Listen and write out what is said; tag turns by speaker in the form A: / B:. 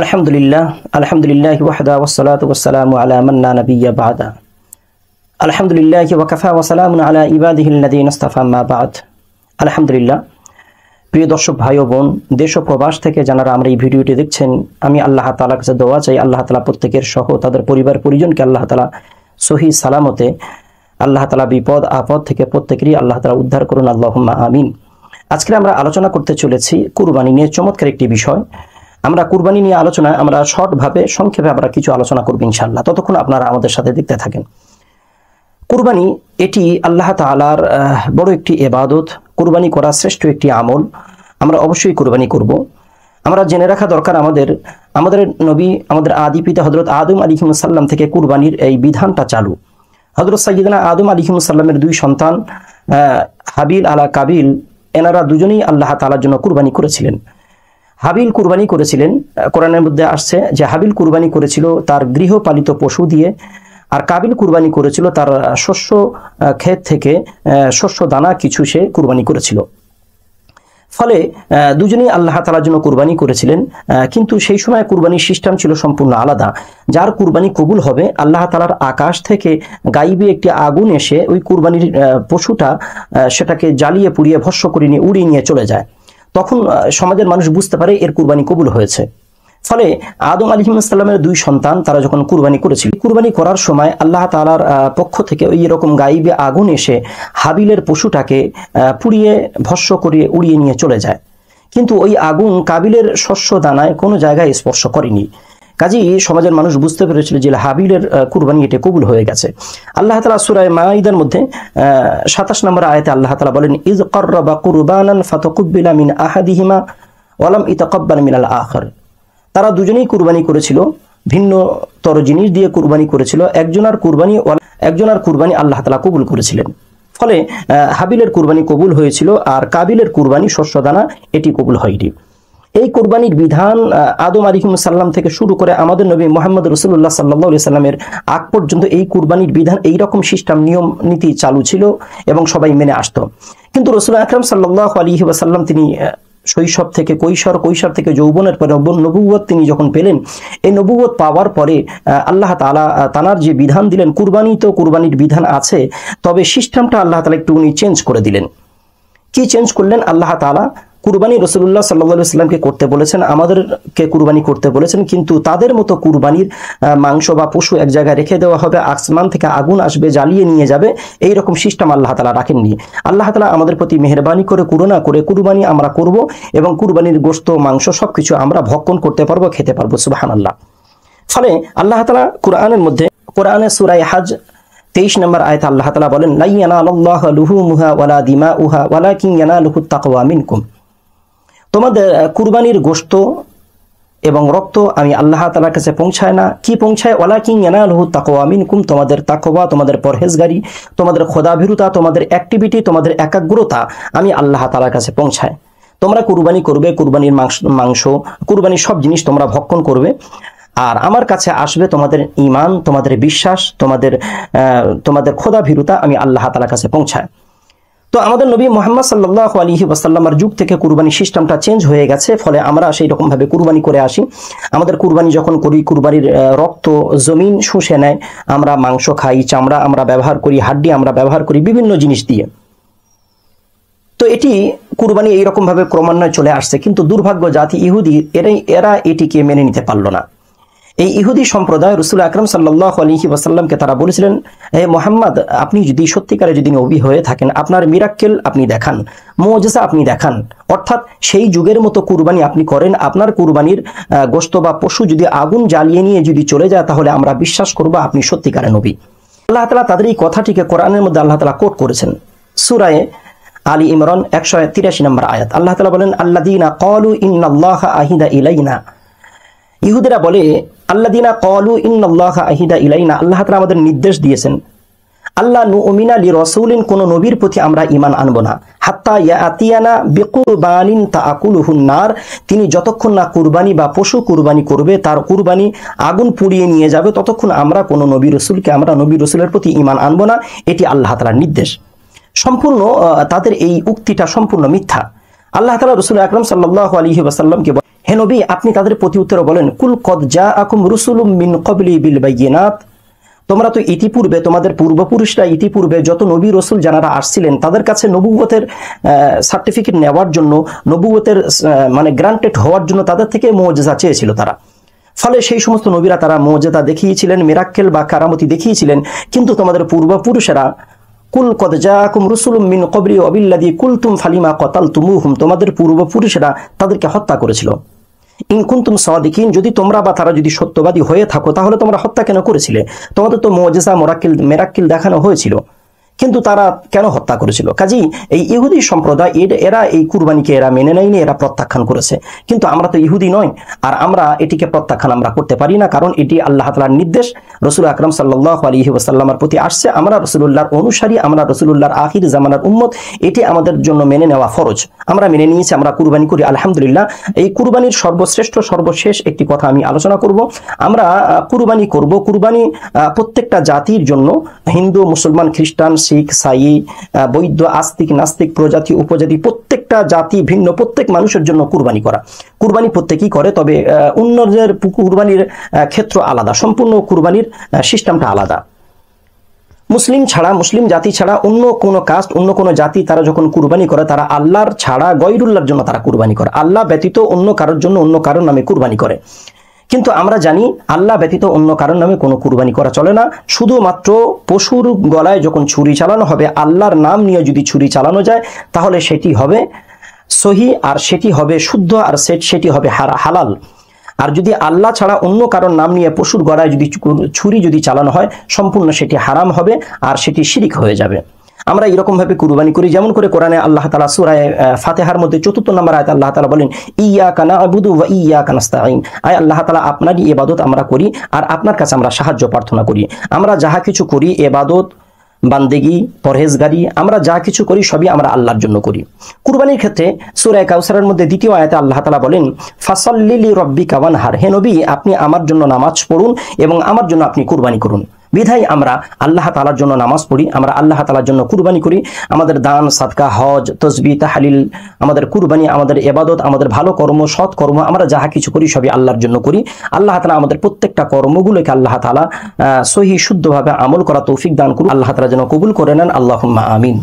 A: আলহামদুলিল্লাহ ওয়াহদা ওয়াসসালাতু ওয়াসসালামু আলা মান লা নাবিয়্যা বা'দা। আলহামদুলিল্লাহ ওয়া কাফা ওয়া সালামুন আলা ইবাদিহিল্লাযীনা ইসতাফা মা বা'দ। আলহামদুলিল্লাহ। প্রিয় দর্শক ভাই ও বোন, দেশ ও প্রবাস থেকে যারা আমরা এই ভিডিওটি দেখছেন, আমি আল্লাহ তাআলার কাছে দোয়া চাই আল্লাহ তাআলা প্রত্যেকের সহ তাদের পরিবার পরিজনকে আল্লাহ তাআলা সহি সালামতে আল্লাহ তাআলা বিপদ আপদ থেকে প্রত্যেকেরই আল্লাহ তাআলা উদ্ধার করুন, আল্লাহুম্মা আমিন। আজকে আমরা আলোচনা করতে চলেছি কুরবানি নিয়ে চমৎকার একটি বিষয়। আমরা কুরবানি নিয়ে আলোচনায় আমরা শর্টভাবে সংক্ষেপে আমরা কিছু আলোচনা করব ইনশাআল্লাহ। ততক্ষণ আপনারা আমাদের সাথে দেখতে থাকেন। কুরবানি এটি আল্লাহ তাআলার বড় একটি ইবাদত। কুরবানি করা শ্রেষ্ঠ একটি আমল। আমরা অবশ্যই কুরবানি করব। আমরা জেনে রাখা দরকার আমাদের নবী, আমাদের আদি পিতা হযরত আদম আলাইহিস সালাম থেকে কুরবানির এই বিধানটা চালু। হযরত সাইয়্যিদানা আদম আলাইহিস সালামের দুই সন্তান হাবিল আলা কাবিল, এনারা দুজনেই আল্লাহ তাআলার জন্য কুরবানি করেছিলেন। হাবিল কুরবানি করেছিলেন, কোরআনের মধ্যে আসছে যে হাবিল কুরবানি করেছিল তার গৃহপালিত পশু দিয়ে, আর কাবিল কুরবানি করেছিল তার শস্য ক্ষেত থেকে শস্য দানা কিছু সে কুরবানি করেছিল। ফলে দুজনেই আল্লাহ তাআলার জন্য কুরবানি করেছিলেন, কিন্তু সেই সময় কুরবানির সিস্টেম ছিল সম্পূর্ণ আলাদা। যার কুরবানি কবুল হবে আল্লাহ তাআলার আকাশ থেকে গাইবে একটি আগুন এসে ওই কুরবানির পশুটা সেটাকে জ্বালিয়ে পুড়িয়ে ভস্ম করে নিয়ে উড়িয়ে নিয়ে চলে যায়। তখন সমাজের মানুষ বুঝতে পারে এর কুরবানি কবুল হয়েছে। ফলে আদম আলাইহিস সালামের দুই সন্তান তারা যখন কুরবানি করেছিল, কুরবানি করার সময় আল্লাহ তাআলার পক্ষ থেকে ওই এরকম গাইবে আগুন এসে হাবিলের পশুটাকে পুড়িয়ে ভস্ম করে উড়িয়ে নিয়ে চলে যায়। কিন্তু ওই আগুন কাবিলের শস্য দানায় কোনো জায়গায় স্পর্শ করেনি। কাজেই সমাজের মানুষ বুঝতে পেরেছিল যে হাবিলের কুরবানি এটা কবুল হয়ে গেছে। আল্লাহ তাআলা সূরা মাঈদার মধ্যে ২৭ নম্বর আয়াতে আল্লাহ তাআলা বলেন, ইয ক্বাররাবা কুরবানান ফাতাকুব্বিলা মিন আহাদিহিমা ওয়া লাম ইতাকাব্বাল মিনাল আখার। তারা দুজনেই কুরবানি করেছিল, ভিন্নতর জিনিস দিয়ে কুরবানি করেছিল। একজনের কুরবানি আল্লাহ তাআলা কবুল করেছিলেন। ফলে হাবিলের কুরবানি কবুল হয়েছিল, আর কাবিলের কুরবানি শস্যদানা এটি কবুল হয়নি। এই কুরবানির বিধান আদম আলাইহিস সালাম থেকে শুরু করে আমাদের নবী মুহাম্মদ রাসূলুল্লাহ সাল্লাল্লাহু আলাইহি সাল্লামের আগ পর্যন্ত এই কুরবানির বিধান এই রকম সিস্টেম নিয়ম নীতি চালু ছিল এবং সবাই মেনে আসতো। কিন্তু রাসূল আকরাম সাল্লাল্লাহু আলাইহি ওয়াসাল্লাম তিনি শৈশব থেকে কৈশোর থেকে যৌবনের পরে নবুয়ত তিনি যখন পেলেন, এই নবুয়ত পাওয়ার পরে আল্লাহ তাআলা তানার যে বিধান দিলেন, কুরবানির বিধান আছে, তবে সিস্টেমটা আল্লাহ তাআলা একটু উনি চেঞ্জ করে দিলেন। কি চেঞ্জ করলেন? আল্লাহ তাআলা কুরবানি রাসূলুল্লাহ সাল্লাল্লাহু আলাইহি ওয়াসাল্লামকে করতে বলেছেন, আমাদেরকে কুরবানি করতে বলেছেন, কিন্তু তাদের মতো কুরবানির মাংস বা পশু এক জায়গায় রেখে দেওয়া হবে, আসমান থেকে আগুন আসবে জ্বালিয়ে নিয়ে যাবে, এই রকম সিস্টেম আল্লাহ তাআলা রাখেননি। আল্লাহ তাআলা আমাদের প্রতি মেহেরবানি করে করুণা করে কুরবানি আমরা করব এবং কুরবানির গোশত মাংস সবকিছু আমরা ভক্ষণ করতে পারবো, খেতে পারবো। সুবহানাল্লাহ। ফলে আল্লাহ তাআলা কোরআনে সূরা হজ 23 নম্বর আয়াতে আল্লাহ তাআলা বলেন, লা ইয়ানালুল্লাহু লুহুমুহা ওয়ালা দিমাউহা ওয়ালাকিন ইয়ানালুহুত তাকওয়া মিনকুম। তোমাদের কুরবানির গোশত এবং রক্ত আমি আল্লাহ তাআলার কাছে পৌঁছায় না। কি পৌঁছায়? ওয়ালাকিন ইয়ানালুহুত তাকওয়া মিনকুম। তোমাদের তাকওয়া, তোমাদের পরহেজগারি, তোমাদের খোদাভীরুতা, তোমাদের অ্যাক্টিভিটি, তোমাদের একাগ্রতা আমি আল্লাহ তাআলার কাছে পৌঁছায়। তোমরা কুরবানি করবে, কুরবানির মাংস, কুরবানির সব জিনিস তোমরা ভক্ষণ করবে, আর আমার কাছে আসবে তোমাদের ঈমান, তোমাদের বিশ্বাস, তোমাদের খোদাভীরুতা আমি আল্লাহ তাআলার কাছে পৌঁছায়। তো আমাদের নবী মুহাম্মদ সাল্লাল্লাহু আলাইহি ওয়াসাল্লামের যুগ থেকে কুরবানি সিস্টেমটা চেঞ্জ হয়ে গেছে। ফলে আমরা সেই রকম ভাবে কুরবানি করে আসি। আমাদের কুরবানি যখন করি, কুরবানির রক্ত জমিন শুষে নেয়, আমরা মাংস খাই, চামড়া আমরা ব্যবহার করি, হাড্ডি আমরা ব্যবহার করি, বিভিন্ন জিনিস দিয়ে। তো এটি কুরবানি এইরকম ভাবে ক্রমান্বয়ে চলে আসছে। কিন্তু দুর্ভাগ্য জাতি ইহুদি, এরা এটিকে মেনে নিতে পারল না। এই ইহুদি সম্প্রদায় রাসূল আকরাম সাল্লাল্লাহু আলাইহি ওয়াসাল্লামকে তারা বলেছিলেন, হে মুহাম্মদ, আপনি যদি সত্যিকারে যদি নবী হয়ে থাকেন, আপনার মিরাক্কেল আপনি দেখান, মুজিজা আপনি দেখান, অর্থাৎ সেই যুগের মতো কুরবানি আপনি করেন। আপনার কুরবানির গোশত বা পশু যদি আগুন জ্বালিয়ে নিয়ে যদি চলে যায়, তাহলে আমরা বিশ্বাস করব আপনি সত্যিকারে নবী। আল্লাহ তাআলা তাদের এই কথাটিকে কোরআনের মধ্যে আল্লাহ তাআলা কোট করেছেন। সূরা আলী ইমরান 183 নম্বর আয়াত আল্লাহ তাআলা বলেন, আল্লাযীনা ক্বালু ইন্নাল্লাহা আহিদা ইলাইনা। ইহুদিরা বলে, আল্লাযীনা ক্বালু ইন্নাল্লাহা আহিদা ইলাইনা, আল্লাহ তাআলা আমাদের নির্দেশ দিয়েছেন, আল্লাহ নুমিনা লিরাসূলিন, কোন নবীর প্রতি আমরা ঈমান আনব না, হাত্তা ইয়াতিয়ানা বিকুরবানিন তাআকুলুহুন নার, তিনি যতক্ষণ না কুরবানি বা পশু কুরবানি করবে, তার কুরবানি আগুন পুড়িয়ে নিয়ে যাবে, ততক্ষণ আমরা কোন নবী রাসূলের প্রতি ঈমান আনব না। এটি আল্লাহ তাআলার নির্দেশ। সম্পূর্ণ তাদের এই উক্তিটা সম্পূর্ণ মিথ্যা। আল্লাহ তাআলা রাসূল আকরাম সাল্লাল্লাহু আলাইহি ওয়াসাল্লামকে হে নবী, আপনি তাদের প্রতি উত্তরে বলেন, কুল কদ জাআকুম রুসুলুম মিন ক্বাবলি বিল বায়িনাত, তোমরা তো ইতিপূর্বে, তোমাদের পূর্বপুরুষরা ইতিপূর্বে যত নবী রসুল যারা আসছিলেন তাদের কাছে নবুয়তের সার্টিফিকেট নেওয়ার জন্য, নবুয়তের মানে গ্রান্টেড হওয়ার জন্য তাদের থেকে মুআজিজা চেয়েছিল তারা। ফলে সেই সমস্ত নবীরা তারা মুআজিজা দেখিয়েছিলেন, মিরাক্কেল বা কারামতি দেখিয়েছিলেন। কিন্তু তোমাদের পূর্বপুরুষেরা কুল কদ জাআকুম রুসুলুম মিন ক্বাবলি ওয়া বিল্লাযী কুলতুম ফালিমা ক্বাতালতুমুহুম, তোমাদের পূর্বপুরুষেরা তাদেরকে হত্যা করেছিল। ইন কুনতুম সাদিকিন, যদি তোমরা বা তারা যদি সত্যবাদী হয়ে থাকো তাহলে তোমরা হত্যা কেন করেছিলে? তোমাদের তো মুআজিজা মিরাক্কেল দেখানো হয়েছিল, কিন্তু তারা কেন হত্যা করেছিল? কাজেই এই ইহুদি সম্প্রদায় এরা এই কুরবানিকে এরা মেনে নেয়নি, এরা প্রত্যাখ্যান করেছে। কিন্তু আমরা তো ইহুদি নয়, আর আমরা এটিকে প্রত্যাখ্যান আমরা করতে পারি না, কারণ এটি আল্লাহ তাআলার নির্দেশ, রাসূল আকরাম সাল্লাল্লাহু আলাইহি ওয়াসাল্লামের প্রতি আসছে। আমরা রাসূলুল্লাহর অনুসারী, আমরা রাসূলুল্লাহর আখির জামানার উম্মত, এটি আমাদের জন্য মেনে নেওয়া ফরজ। আমরা মেনে নিয়েছি, আমরা কুরবানি করি, আলহামদুলিল্লাহ। এই কুরবানির সর্বশেষ একটি কথা আমি আলোচনা করব। আমরা কুরবানি করব। কুরবানি প্রত্যেকটা জাতির জন্য, হিন্দু, মুসলমান, খ্রিস্টান, শিখ, সাই, বৌদ্ধ, আস্তিক, নাস্তিক, প্রজাতি, উপজাতি, প্রত্যেকটা জাতি ভিন্ন, প্রত্যেক মানুষের জন্য কুরবানি করা। কুরবানি প্রত্যেকেই করে, তবে অন্যদের কুরবানির ক্ষেত্র আলাদা, সম্পূর্ণ কুরবানির সিস্টেমটা আলাদা। মুসলিম জাতি ছাড়া অন্য কোনো কাস্ট, অন্য কোনো জাতি তারা যখন কুরবানি করে, তারা আল্লাহর ছাড়া গয়রুল্লাহর জন্য তারা কুরবানি করে। আল্লাহ ব্যতীত অন্য কারোর জন্য, অন্য কারোর নামে কুরবানি করে। কিন্তু আমরা জানি আল্লাহ ব্যতীত অন্য কারোর নামে কোনো কুরবানি করা চলে না। শুধুমাত্র পশুর গলায় যখন ছুরি চালানো হবে, আল্লাহর নাম নিয়ে যদি ছুরি চালানো যায়, তাহলে সেটি হবে সহি, আর সেটি হবে শুদ্ধ, আর সেটি হবে হালাল। আর যদি আল্লাহ ছাড়া অন্য কারোর নাম নিয়ে পশুর গলায় যদি ছুরি যদি চালানো হয়, সম্পূর্ণ সেটি হারাম হবে, আর সেটি শিরিক হয়ে যাবে। আমরা এরকম ভাবে কুরবানি করি, যেমন করে কোরআনে আল্লাহ তাআলা সূরা ফাতিহার মধ্যে ৪র্থ নম্বর আয়াতে আল্লাহ তাআলা বলেন, ইয়াকা না'বুদু ওয়া ইয়াকা নাস্তাঈন, আয় আল্লাহ তাআলা, আপনারই ইবাদত আমরা করি আর আপনার কাছে আমরা সাহায্য প্রার্থনা করি। আমরা যাহা কিছু করি, ইবাদত, বান্দেগি, পরহেজগারি, আমরা যা কিছু করি সবই আমরা আল্লাহর জন্য করি। কুরবানির ক্ষেত্রে সূরা কাউসারের মধ্যে ২য় আয়াতে আল্লাহ তাআলা বলেন, ফাসাল্লি লিরাব্বিকা ওয়ানহার, হে নবী, আপনি আমার জন্য নামাজ পড়ুন এবং আমার জন্য আপনি কুরবানি করুন। বিধায় আমরা আল্লাহ তাআলার জন্য নামাজ পড়ি, আমরা আল্লাহ তাআলার জন্য কুরবানি করি। আমাদের দান, সাদকা, হজ, তাসবিহ, তাহলিল, আমাদের কুরবানি, আমাদের ইবাদত, আমাদের ভালো কর্ম, সৎ কর্ম, আমরা যাহা কিছু করি সবই আল্লাহর জন্য করি। আল্লাহ তাআলা আমাদের প্রত্যেকটা কর্মগুলোকে আল্লাহ তাআলা সহি শুদ্ধভাবে আমল করা তৌফিক দান করুন। আল্লাহ তাআলা যেন কবুল করে নেন। আল্লাহুম্মা আমিন।